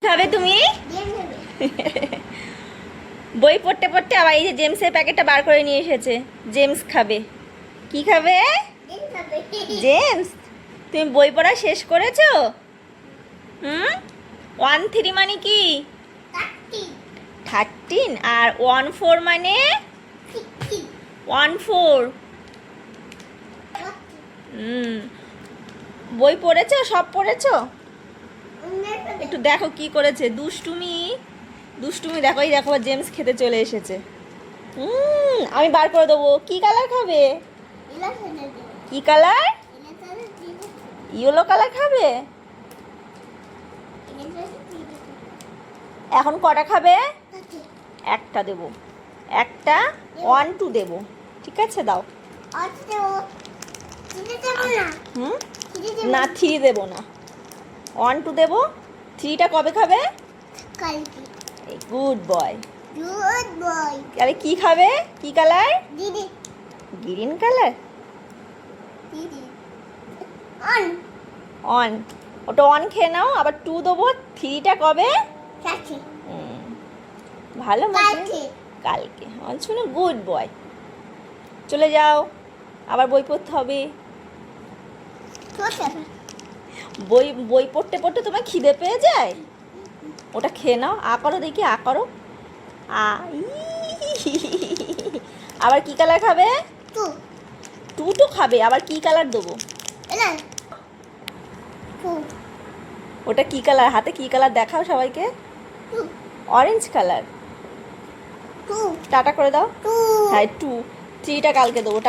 খাবে তুমি? বই পড়তে পড়তে আবার এই যে জেমসের প্যাকেটটা বার করে নিয়ে এসেছে। জেমস খাবে। কি খাবে? জেমস। তুমি বই পড়া শেষ করেছো? হুম। 1 3 মানে কি? 13। আর 1 4 মানে? 1 4। বই পড়েছো? সব পড়েছো? একটু দেখো কি করেছে। দুষ্টুমি দুষ্টুমি দেখো। এই দেখো জেমস খেতে চলে এসেছে। আমি বার করে দেবো। কি কালার খাবে? কি কালার? ইয়েলো কালার খাবে। এখন কটা খাবে? একটা দেবো। একটা 1 2 দেবো। ঠিক আছে দাও। না 3 দেবো না। 1 2 দেবো। 3টা কবে খাবে? Good boy. তাহলে কি খাবে? কি কালার? Green colour. অন। ওটা 1 খেয়ে নাও। আবার 2 দেবো। 3টা কবে? ভালো মতো। কালকে। শুনো গুড বয়। চলে যাও। আবার বই পড়তে হবে। বই বই পড়তে পড়তে তোমার খিদে পেয়ে যায়। ওটা খেয়ে নাও। করো দেখি। করো। আবার কি কালার খাবে? 2 তো খাবে। আবার কি কালার দেবো? ওটা কি কালার? হাতে কি কালার দেখাও সবাইকে। Orange colour. টাটা করে দাও। হ্যাঁ 2। 3টা কালকে দেবো।